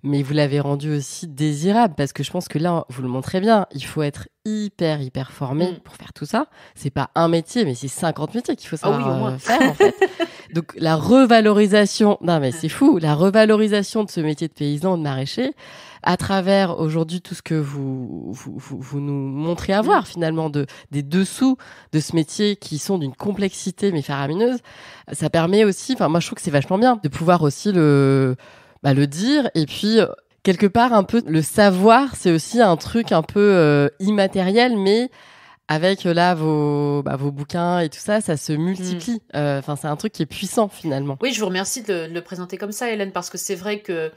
mais vous l'avez rendue aussi désirable, parce que je pense que là, vous le montrez bien, il faut être hyper formé pour faire tout ça. C'est pas un métier, mais c'est 50 métiers qu'il faut savoir faire, en fait. Donc, la revalorisation, non mais c'est fou, la revalorisation de ce métier de paysan, de maraîcher, à travers aujourd'hui tout ce que vous nous montrez avoir finalement des dessous de ce métier qui sont d'une complexité mais faramineuse, ça permet aussi, enfin moi je trouve que c'est vachement bien de pouvoir aussi le dire, et puis quelque part un peu le savoir, c'est aussi un truc un peu immatériel, mais avec là vos bouquins et tout ça, ça se multiplie. Enfin c'est un truc qui est puissant finalement.
Oui, je vous remercie de le présenter comme ça, Hélène, parce que c'est vrai que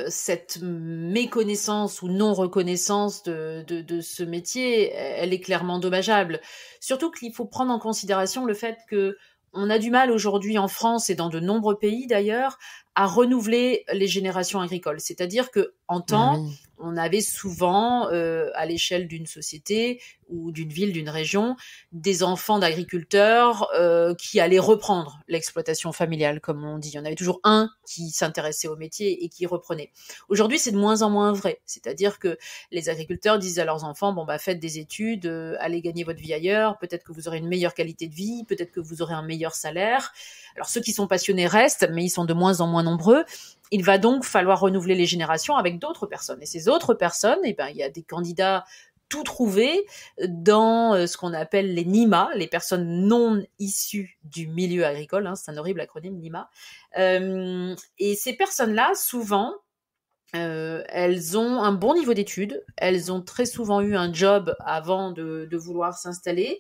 cette méconnaissance ou non reconnaissance de ce métier, elle est clairement dommageable. Surtout qu'il faut prendre en considération le fait que on a du mal aujourd'hui en France et dans de nombreux pays d'ailleurs à renouveler les générations agricoles. C'est-à-dire que en temps, on avait souvent à l'échelle d'une société ou d'une ville, d'une région, des enfants d'agriculteurs qui allaient reprendre l'exploitation familiale, comme on dit. Il y en avait toujours un qui s'intéressait au métier et qui reprenait. Aujourd'hui, c'est de moins en moins vrai. C'est-à-dire que les agriculteurs disent à leurs enfants, bon bah faites des études, allez gagner votre vie ailleurs, peut-être que vous aurez une meilleure qualité de vie, peut-être que vous aurez un meilleur salaire. Alors ceux qui sont passionnés restent, mais ils sont de moins en moins nombreux. Il va donc falloir renouveler les générations avec d'autres personnes. Et ces autres personnes, il y a des candidats tout trouvés dans ce qu'on appelle les NIMA, les personnes non issues du milieu agricole. C'est un horrible acronyme, NIMA. Et ces personnes-là, souvent, elles ont un bon niveau d'études. Elles ont très souvent eu un job avant de vouloir s'installer.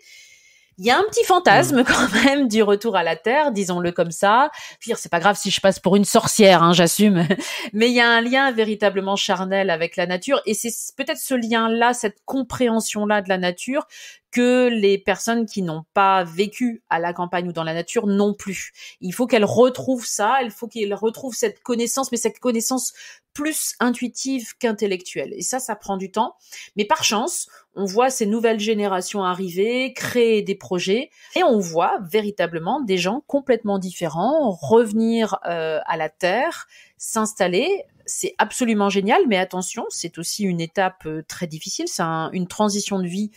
Il y a un petit fantasme quand même du retour à la terre, disons-le comme ça. Pire, c'est pas grave si je passe pour une sorcière, j'assume. Mais il y a un lien véritablement charnel avec la nature, et c'est peut-être ce lien-là, cette compréhension-là de la nature que les personnes qui n'ont pas vécu à la campagne ou dans la nature non plus. Il faut qu'elles retrouvent ça, il faut qu'elles retrouvent cette connaissance, mais cette connaissance plus intuitive qu'intellectuelle. Et ça prend du temps. Mais par chance, on voit ces nouvelles générations arriver, créer des projets, et on voit véritablement des gens complètement différents revenir à la terre, s'installer. C'est absolument génial, mais attention, c'est aussi une étape très difficile. C'est une transition de vie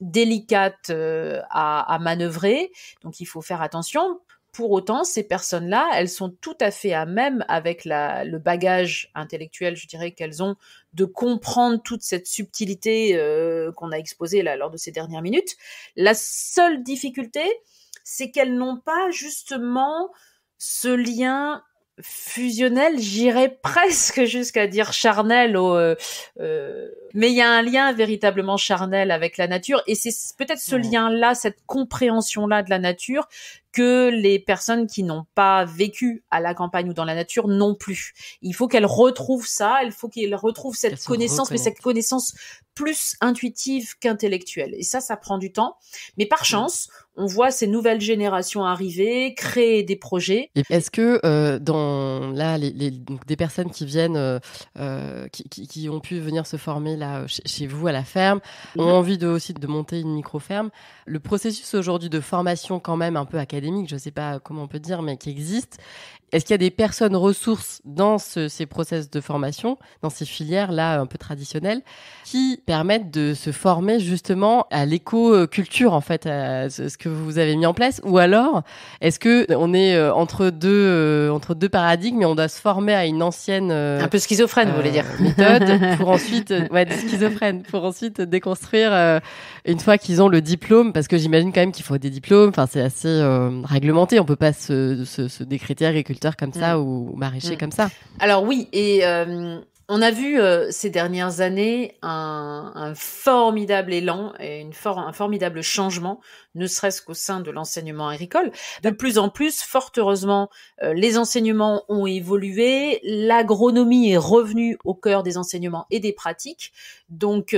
délicate à manœuvrer, donc il faut faire attention. Pour autant, ces personnes-là, elles sont tout à fait à même, avec le bagage intellectuel, je dirais, qu'elles ont, de comprendre toute cette subtilité qu'on a exposée là lors de ces dernières minutes. La seule difficulté, c'est qu'elles n'ont pas justement ce lien fusionnel, j'irais presque jusqu'à dire charnel, mais il y a un lien véritablement charnel avec la nature, et c'est peut-être ce lien-là, cette compréhension-là de la nature, que les personnes qui n'ont pas vécu à la campagne ou dans la nature non plus. Il faut qu'elles retrouvent ça, il faut qu'elles retrouvent cette connaissance, mais cette connaissance plus intuitive qu'intellectuelle. Et ça prend du temps. Mais par chance, on voit ces nouvelles générations arriver, créer des projets.
Et est-ce que dans là donc des personnes qui viennent, qui ont pu venir se former là chez vous à la ferme, ont envie aussi de monter une micro-ferme, le processus aujourd'hui de formation quand même un peu académique, je sais pas comment on peut dire, mais qui existe, Est-ce qu'il y a des personnes ressources dans ces process de formation, dans ces filières-là un peu traditionnelles, qui permettent de se former justement à l'éco-culture, en fait, à ce que vous avez mis en place? Ou alors, est-ce que on est entre deux paradigmes et on doit se former à une ancienne
un peu schizophrène, vous voulez dire,
méthode pour ensuite schizophrène, pour ensuite déconstruire une fois qu'ils ont le diplôme, parce que j'imagine quand même qu'il faut des diplômes. Enfin, c'est assez réglementé. On peut pas se décréter agriculteur comme ça ou maraîcher comme ça.
Alors oui, et on a vu ces dernières années un formidable élan et un formidable changement, ne serait-ce qu'au sein de l'enseignement agricole. De plus en plus, fort heureusement, les enseignements ont évolué, l'agronomie est revenue au cœur des enseignements et des pratiques, donc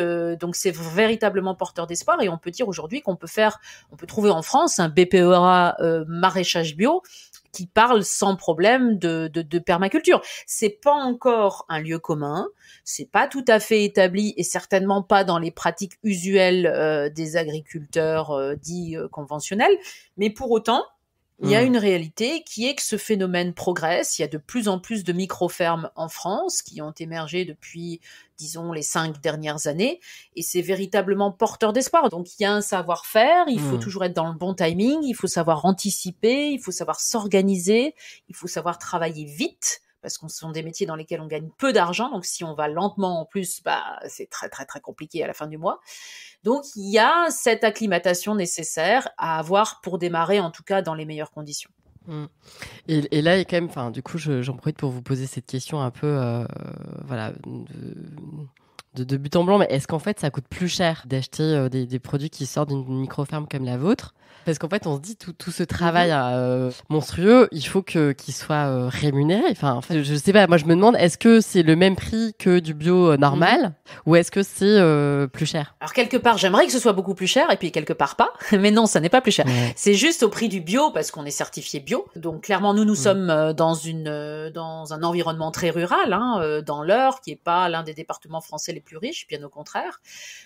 c'est véritablement porteur d'espoir, et on peut dire aujourd'hui on peut trouver en France un BPEA maraîchage bio qui parle sans problème de permaculture. C'est pas encore un lieu commun, c'est pas tout à fait établi et certainement pas dans les pratiques usuelles des agriculteurs dits conventionnels, mais pour autant, il y a une réalité qui est que ce phénomène progresse. Il y a de plus en plus de micro-fermes en France qui ont émergé depuis, disons, les 5 dernières années. Et c'est véritablement porteur d'espoir. Donc, il y a un savoir-faire. Il faut toujours être dans le bon timing. Il faut savoir anticiper. Il faut savoir s'organiser. Il faut savoir travailler vite. Parce que ce sont des métiers dans lesquels on gagne peu d'argent. Donc, si on va lentement en plus, c'est très, très, très compliqué à la fin du mois. Donc, il y a cette acclimatation nécessaire à avoir pour démarrer, en tout cas, dans les meilleures conditions.
Et là, il y a quand même, enfin, du coup, j'en profite pour vous poser cette question un peu, voilà, de but en blanc. Mais est-ce qu'en fait, ça coûte plus cher d'acheter des produits qui sortent d'une micro-ferme comme la vôtre? Parce qu'en fait, on se dit tout ce travail monstrueux, il faut qu'il soit rémunéré. Enfin, je sais pas. Moi, je me demande, est-ce que c'est le même prix que du bio normal, ou est-ce que c'est plus cher?
Alors quelque part, j'aimerais que ce soit beaucoup plus cher, et puis quelque part pas. Mais non, ça n'est pas plus cher. Ouais. C'est juste au prix du bio, parce qu'on est certifié bio. Donc clairement, nous sommes dans un environnement très rural, dans l'Eure, qui est pas l'un des départements français les plus riches, bien au contraire.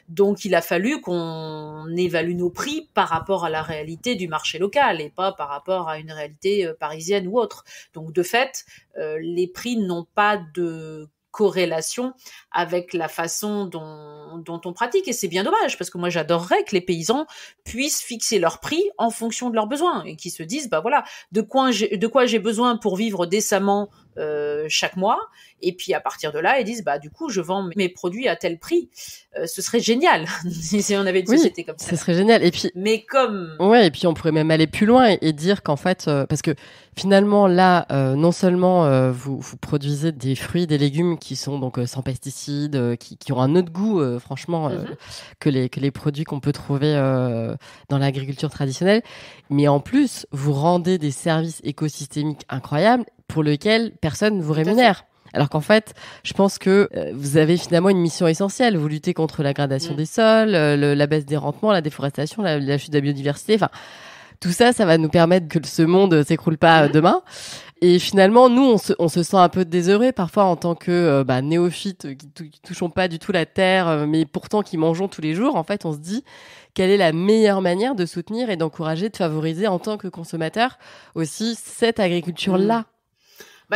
Donc il a fallu qu'on évalue nos prix par rapport à la réalité du marché local et pas par rapport à une réalité parisienne ou autre. Donc de fait, les prix n'ont pas de corrélation avec la façon dont on pratique, et c'est bien dommage, parce que moi j'adorerais que les paysans puissent fixer leur prix en fonction de leurs besoins et qu'ils se disent voilà, de quoi j'ai besoin pour vivre décemment chaque mois, et puis à partir de là ils disent du coup je vends mes produits à tel prix. Ce serait génial si on avait une société comme ça.
Ce serait génial. Et puis et puis on pourrait même aller plus loin et dire qu'en fait parce que finalement là non seulement vous produisez des fruits, des légumes qui sont donc sans pesticides, qui ont un autre goût franchement que les produits qu'on peut trouver dans l'agriculture traditionnelle, mais en plus vous rendez des services écosystémiques incroyables pour lesquels personne ne vous rémunère. Alors qu'en fait, je pense que vous avez finalement une mission essentielle. Vous luttez contre la dégradation des sols, la baisse des rendements, la déforestation, la chute de la biodiversité. Enfin, tout ça, ça va nous permettre que ce monde s'écroule pas demain. Et finalement, nous, on se sent un peu désheureux parfois en tant que néophytes qui touchons pas du tout la terre, mais pourtant qui mangeons tous les jours. En fait, on se dit quelle est la meilleure manière de soutenir et d'encourager, de favoriser en tant que consommateur aussi cette agriculture-là.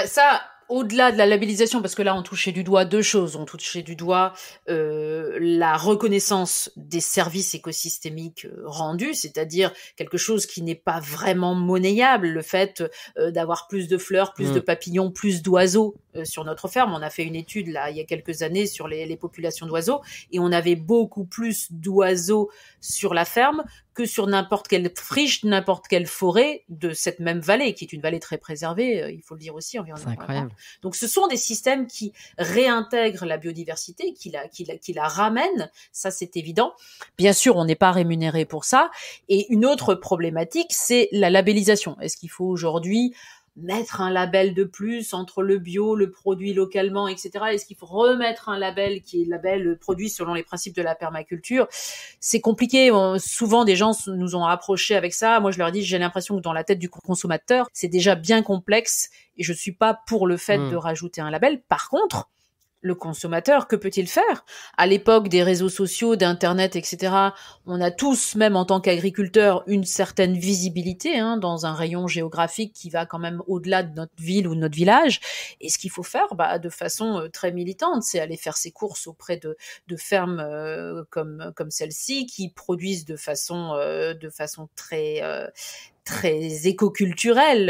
Ça, au-delà de la labellisation, parce que là on touchait du doigt deux choses, on touchait du doigt la reconnaissance des services écosystémiques rendus, c'est-à-dire quelque chose qui n'est pas vraiment monnayable, le fait d'avoir plus de fleurs, plus de papillons, plus d'oiseaux sur notre ferme. On a fait une étude là il y a quelques années sur les populations d'oiseaux, et on avait beaucoup plus d'oiseaux sur la ferme que sur n'importe quelle friche, n'importe quelle forêt de cette même vallée, qui est une vallée très préservée, il faut le dire aussi, environnementalement.
C'est incroyable.
Donc ce sont des systèmes qui réintègrent la biodiversité, qui la ramènent, ça c'est évident. Bien sûr, on n'est pas rémunéré pour ça. Et une autre problématique, c'est la labellisation. Est-ce qu'il faut aujourd'hui mettre un label de plus entre le bio, le produit localement, etc. Est-ce qu'il faut remettre un label qui est label produit selon les principes de la permaculture? C'est compliqué. Souvent, des gens nous ont approchés avec ça. Moi, je leur dis, j'ai l'impression que dans la tête du consommateur, c'est déjà bien complexe et je suis pas pour le fait de rajouter un label. Par contre, le consommateur, que peut-il faire? À l'époque des réseaux sociaux, d'Internet, etc., on a tous, même en tant qu'agriculteurs, une certaine visibilité dans un rayon géographique qui va quand même au-delà de notre ville ou de notre village. Et ce qu'il faut faire, de façon très militante, c'est aller faire ses courses auprès de fermes comme celle-ci qui produisent de façon très éco-culturel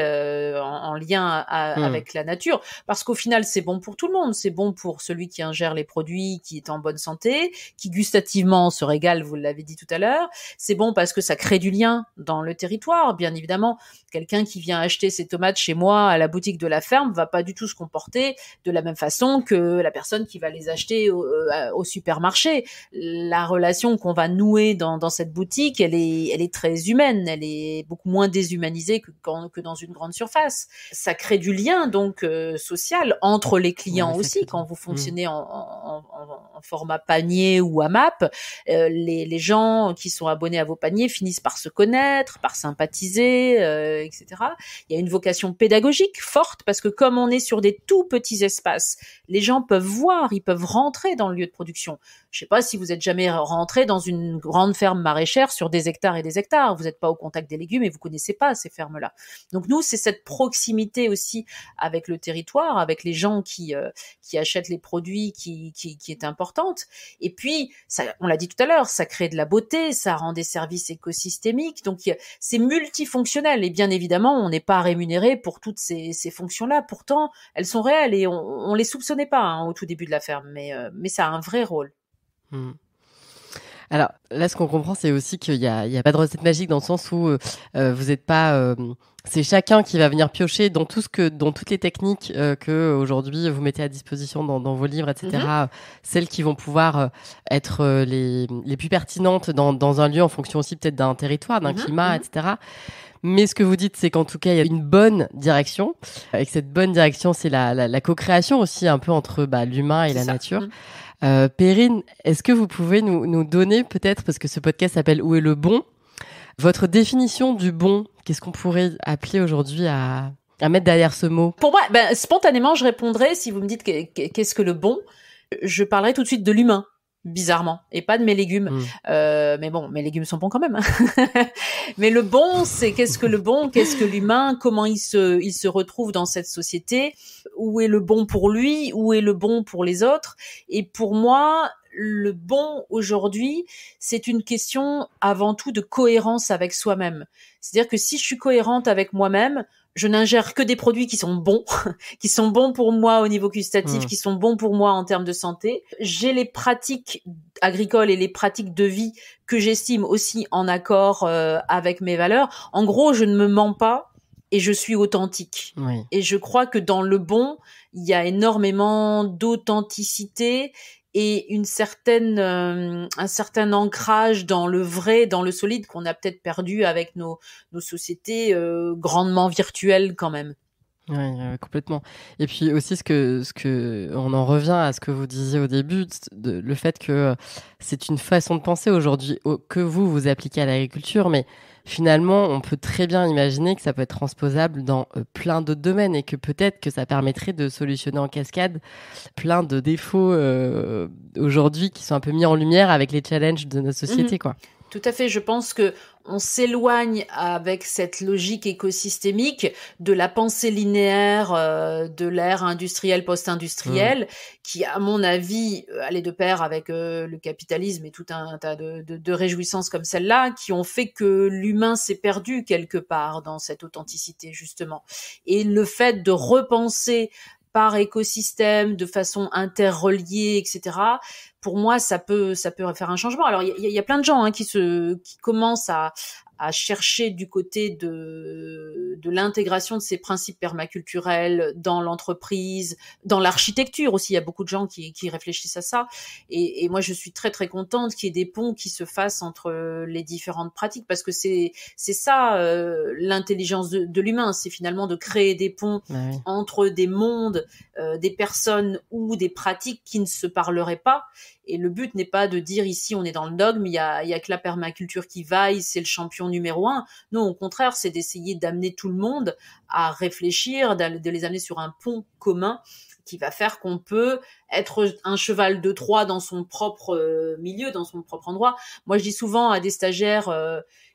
en lien avec la nature, parce qu'au final c'est bon pour tout le monde, c'est bon pour celui qui ingère les produits, qui est en bonne santé, qui gustativement se régale, vous l'avez dit tout à l'heure, c'est bon parce que ça crée du lien dans le territoire, bien évidemment. Quelqu'un qui vient acheter ses tomates chez moi à la boutique de la ferme va pas du tout se comporter de la même façon que la personne qui va les acheter au supermarché. La relation qu'on va nouer dans cette boutique, elle est très humaine, elle est beaucoup moins déshumanisée que dans une grande surface. Ça crée du lien donc social entre les clients aussi. Quand vous fonctionnez en format panier ou AMAP, les gens qui sont abonnés à vos paniers finissent par se connaître, par sympathiser, etc. Il y a une vocation pédagogique forte parce que comme on est sur des tout petits espaces, les gens peuvent voir, ils peuvent rentrer dans le lieu de production. Je sais pas si vous êtes jamais rentré dans une grande ferme maraîchère sur des hectares et des hectares. Vous n'êtes pas au contact des légumes et vous connaissez pas ces fermes-là. Donc nous, c'est cette proximité aussi avec le territoire, avec les gens qui achètent les produits qui est importante. Et puis, ça, on l'a dit tout à l'heure, ça crée de la beauté, ça rend des services écosystémiques. Donc c'est multifonctionnel et bien évidemment, on n'est pas rémunéré pour toutes ces fonctions-là. Pourtant, elles sont réelles et on les soupçonnait pas au tout début de la ferme, mais ça a un vrai rôle.
Alors là, ce qu'on comprend, c'est aussi qu'il y a pas de recette magique dans le sens où vous n'êtes pas. C'est chacun qui va venir piocher dans toutes les techniques que aujourd'hui vous mettez à disposition dans vos livres, etc. Celles qui vont pouvoir être les plus pertinentes dans un lieu en fonction aussi peut-être d'un territoire, d'un climat, etc. Mais ce que vous dites, c'est qu'en tout cas, il y a une bonne direction. Et que cette bonne direction, c'est la co-création aussi un peu entre l'humain et la nature. Perrine, est-ce que vous pouvez nous donner peut-être, parce que ce podcast s'appelle Où est le bon, votre définition du bon? Qu'est-ce qu'on pourrait appeler aujourd'hui à mettre derrière ce mot?
Pour moi, spontanément, je répondrais, si vous me dites qu'est-ce que le bon, je parlerai tout de suite de l'humain. Bizarrement, et pas de mes légumes. Mais bon, mes légumes sont bons quand même. Mais le bon, c'est qu'est-ce que le bon, qu'est-ce que l'humain, comment il se retrouve dans cette société, où est le bon pour lui, où est le bon pour les autres. Et pour moi, le bon aujourd'hui, c'est une question avant tout de cohérence avec soi-même. C'est-à-dire que si je suis cohérente avec moi-même, je n'ingère que des produits qui sont bons, qui sont bons pour moi au niveau gustatif, qui sont bons pour moi en termes de santé. J'ai les pratiques agricoles et les pratiques de vie que j'estime aussi en accord avec mes valeurs. En gros, je ne me mens pas et je suis authentique.
Oui.
Et je crois que dans le bon, il y a énormément d'authenticité et un certain ancrage dans le vrai, dans le solide qu'on a peut-être perdu avec nos sociétés grandement virtuelles quand même.
Oui, complètement. Et puis aussi on en revient à ce que vous disiez au début, le fait que c'est une façon de penser aujourd'hui que vous appliquez à l'agriculture, mais finalement, on peut très bien imaginer que ça peut être transposable dans plein d'autres domaines et que peut-être que ça permettrait de solutionner en cascade plein de défauts aujourd'hui qui sont un peu mis en lumière avec les challenges de notre société, quoi.
Tout à fait. Je pense que on s'éloigne avec cette logique écosystémique de la pensée linéaire de l'ère industrielle post-industrielle qui, à mon avis, allait de pair avec le capitalisme et tout un tas de réjouissances comme celle-là qui ont fait que l'humain s'est perdu quelque part dans cette authenticité, justement. Et le fait de repenser par écosystème, de façon interreliée, etc. Pour moi, ça peut faire un changement. Alors, il y a plein de gens qui commencent à chercher du côté de l'intégration de ces principes permaculturels dans l'entreprise, dans l'architecture aussi. Il y a beaucoup de gens qui réfléchissent à ça. Et moi, je suis très, très contente qu'il y ait des ponts qui se fassent entre les différentes pratiques parce que c'est ça, l'intelligence de l'humain. C'est finalement de créer des ponts entre des mondes, des personnes ou des pratiques qui ne se parleraient pas. Et le but n'est pas de dire ici on est dans le dogme, il y a que la permaculture qui vaille, c'est le champion préoccupation numéro un. Non, au contraire, c'est d'essayer d'amener tout le monde à réfléchir, de les amener sur un pont commun qui va faire qu'on peut être un cheval de Troie dans son propre milieu, dans son propre endroit. Moi, je dis souvent à des stagiaires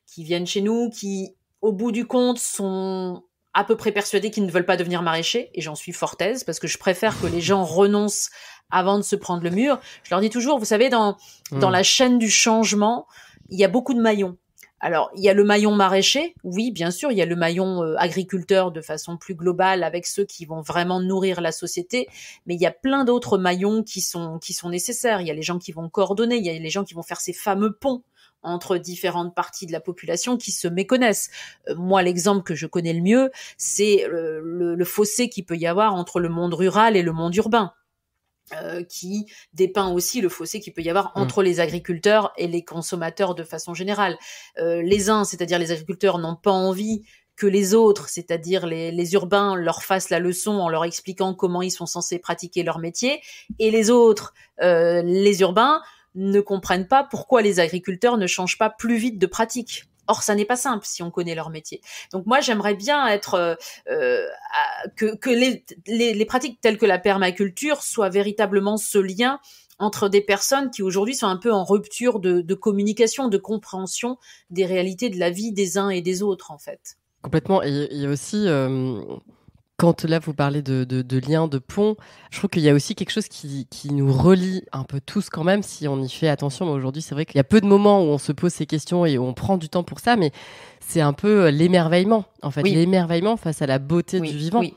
qui viennent chez nous, qui, au bout du compte, sont à peu près persuadés qu'ils ne veulent pas devenir maraîchers, et j'en suis fort aise, parce que je préfère que les gens renoncent avant de se prendre le mur. Je leur dis toujours, vous savez, dans la chaîne du changement, il y a beaucoup de maillons. Alors, il y a le maillon maraîcher, oui, bien sûr, il y a le maillon agriculteur de façon plus globale, avec ceux qui vont vraiment nourrir la société, mais il y a plein d'autres maillons qui sont nécessaires. Il y a les gens qui vont coordonner, il y a les gens qui vont faire ces fameux ponts entre différentes parties de la population qui se méconnaissent. Moi, l'exemple que je connais le mieux, c'est le fossé qu'il peut y avoir entre le monde rural et le monde urbain. Qui dépeint aussi le fossé qu'il peut y avoir entre les agriculteurs et les consommateurs de façon générale. Les uns, c'est-à-dire les agriculteurs, n'ont pas envie que les autres, c'est-à-dire les urbains, leur fassent la leçon en leur expliquant comment ils sont censés pratiquer leur métier, et les autres, les urbains, ne comprennent pas pourquoi les agriculteurs ne changent pas plus vite de pratique. Or, ça n'est pas simple si on connaît leur métier. Donc moi, j'aimerais bien être que les pratiques telles que la permaculture soient véritablement ce lien entre des personnes qui aujourd'hui sont un peu en rupture de communication, de compréhension des réalités de la vie des uns et des autres, en fait.
Complètement. Et il y a aussi, quand là vous parlez de liens, de ponts, je trouve qu'il y a aussi quelque chose qui nous relie un peu tous quand même, si on y fait attention. Mais aujourd'hui, c'est vrai qu'il y a peu de moments où on se pose ces questions et où on prend du temps pour ça, mais c'est un peu l'émerveillement, en fait. Oui. L'émerveillement face à la beauté du vivant. Oui.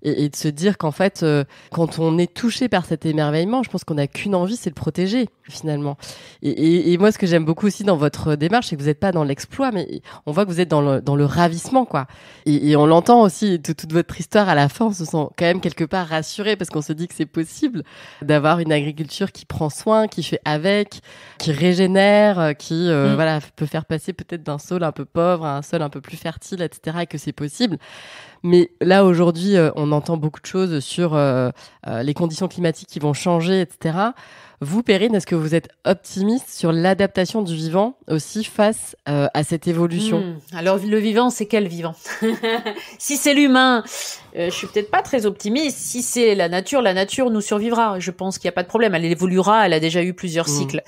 Et de se dire qu'en fait, quand on est touché par cet émerveillement, je pense qu'on n'a qu'une envie, c'est de le protéger, finalement. Et moi, ce que j'aime beaucoup aussi dans votre démarche, c'est que vous n'êtes pas dans l'exploit, mais on voit que vous êtes dans le ravissement, quoi. Et on l'entend aussi, toute votre histoire à la fin, on se sent quand même quelque part rassuré, parce qu'on se dit que c'est possible d'avoir une agriculture qui prend soin, qui fait avec, qui régénère, qui voilà, peut faire passer peut-être d'un sol un peu pauvre à un sol un peu plus fertile, etc., et que c'est possible. Mais là, aujourd'hui, on entend beaucoup de choses sur les conditions climatiques qui vont changer, etc. Vous, Perrine, est-ce que vous êtes optimiste sur l'adaptation du vivant aussi face à cette évolution ?
Alors, le vivant, c'est quel vivant ? Si c'est l'humain, je suis peut-être pas très optimiste. Si c'est la nature nous survivra. Je pense qu'il n'y a pas de problème. Elle évoluera, elle a déjà eu plusieurs cycles.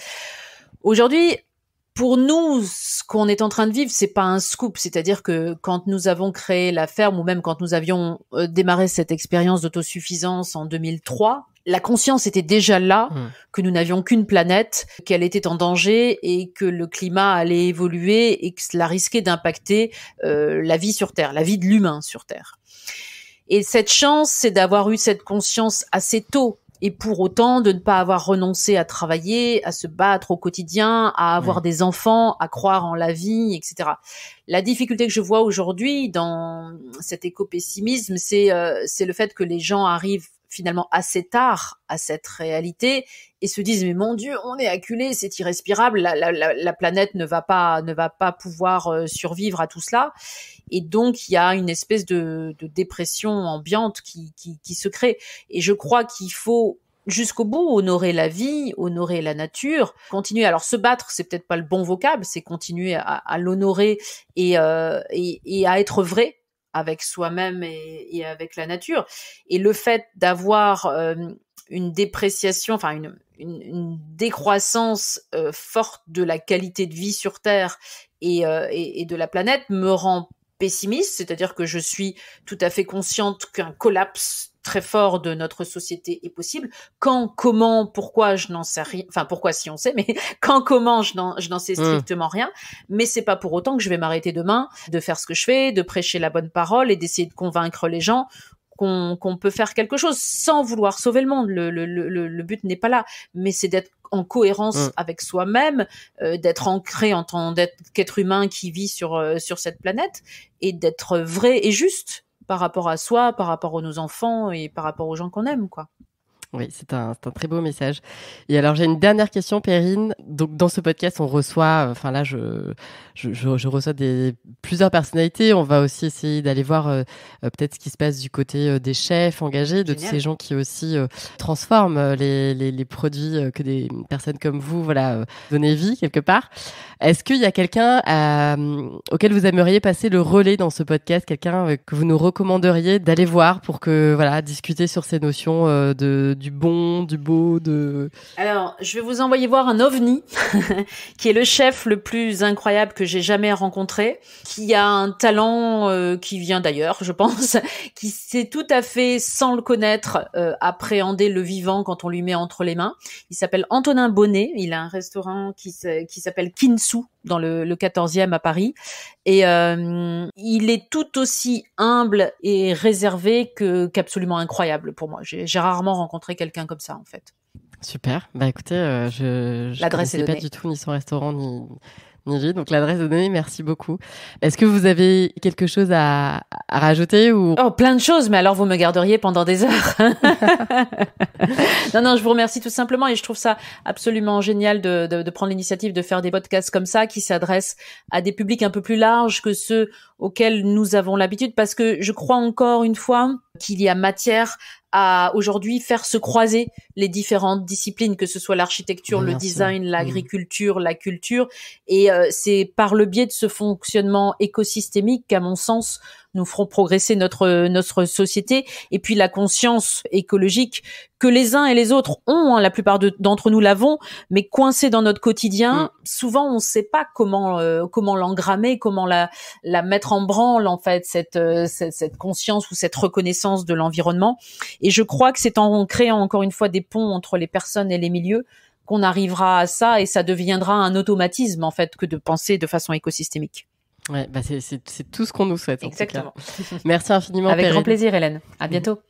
Aujourd'hui, pour nous, ce qu'on est en train de vivre, c'est pas un scoop. C'est-à-dire que quand nous avons créé la ferme, ou même quand nous avions démarré cette expérience d'autosuffisance en 2003, la conscience était déjà là, que nous n'avions qu'une planète, qu'elle était en danger et que le climat allait évoluer et que cela risquait d'impacter la vie sur Terre, la vie de l'humain sur Terre. Et cette chance, c'est d'avoir eu cette conscience assez tôt. Et pour autant, de ne pas avoir renoncé à travailler, à se battre au quotidien, à avoir des enfants, à croire en la vie, etc. La difficulté que je vois aujourd'hui dans cet éco-pessimisme, c'est le fait que les gens arrivent finalement assez tard à cette réalité et se disent mais mon Dieu, on est acculé, c'est irrespirable, la planète ne va pas pouvoir survivre à tout cela. Et donc il y a une espèce de dépression ambiante qui se crée. Et je crois qu'il faut jusqu'au bout honorer la vie, honorer la nature, continuer. Alors se battre, c'est peut-être pas le bon vocable, c'est continuer à l'honorer et à être vrai avec soi-même et avec la nature. Et le fait d'avoir une dépréciation, enfin une décroissance forte de la qualité de vie sur Terre et de la planète me rend pessimiste, c'est-à-dire que je suis tout à fait consciente qu'un collapse très fort de notre société est possible. Quand, comment, pourquoi, je n'en sais rien. Enfin, pourquoi si on sait, mais quand, comment, je n'en sais strictement rien. Mais c'est pas pour autant que je vais m'arrêter demain de faire ce que je fais, de prêcher la bonne parole et d'essayer de convaincre les gens qu'on peut faire quelque chose sans vouloir sauver le monde. Le but n'est pas là, mais c'est d'être en cohérence avec soi-même, d'être ancré en tant qu'être humain qui vit sur cette planète et d'être vrai et juste par rapport à soi, par rapport à nos enfants et par rapport aux gens qu'on aime, quoi.
Oui, c'est un très beau message. Et alors, j'ai une dernière question, Perrine. Donc, dans ce podcast, on reçoit, enfin là, je reçois plusieurs personnalités. On va aussi essayer d'aller voir peut-être ce qui se passe du côté des chefs engagés, de tous ces gens qui aussi transforment les produits que des personnes comme vous, voilà, donnez vie quelque part. Est-ce qu'il y a quelqu'un auquel vous aimeriez passer le relais dans ce podcast, quelqu'un que vous nous recommanderiez d'aller voir pour que, voilà, discuter sur ces notions du bon, du beau,
Alors, je vais vous envoyer voir un ovni, qui est le chef le plus incroyable que j'ai jamais rencontré, qui a un talent qui vient d'ailleurs, je pense, qui sait tout à fait, sans le connaître, appréhender le vivant quand on lui met entre les mains. Il s'appelle Antonin Bonnet, il a un restaurant qui s'appelle Kinsu, dans le 14e à Paris. Et il est tout aussi humble et réservé qu'absolument incroyable pour moi. J'ai rarement rencontré quelqu'un comme ça, en fait.
Super. Bah écoutez, je
l'adresse est
connaissais pas
donnée.
du tout ni son restaurant ni lui, donc l'adresse est donnée. Merci beaucoup. Est-ce que vous avez quelque chose à rajouter ou
Oh, plein de choses, mais alors vous me garderiez pendant des heures. Non, je vous remercie tout simplement et je trouve ça absolument génial de prendre l'initiative de faire des podcasts comme ça qui s'adressent à des publics un peu plus larges que ceux auxquels nous avons l'habitude, parce que je crois encore une fois qu'il y a matière à aujourd'hui faire se croiser les différentes disciplines, que ce soit l'architecture, le design, l'agriculture, la culture, et c'est par le biais de ce fonctionnement écosystémique qu'à mon sens nous ferons progresser notre société, et puis la conscience écologique que les uns et les autres ont, hein, la plupart d'entre nous l'avons, mais coincé dans notre quotidien, souvent on ne sait pas comment l'engrammer, comment la mettre en branle, en fait, cette conscience ou cette reconnaissance de l'environnement. Et je crois que c'est en créant encore une fois des ponts entre les personnes et les milieux qu'on arrivera à ça, et ça deviendra un automatisme, en fait, que de penser de façon écosystémique.
Ouais, bah c'est tout ce qu'on nous souhaite.
Exactement.
En tout cas. Merci infiniment.
Avec
Perrine.
grand plaisir, Hélène. À bientôt.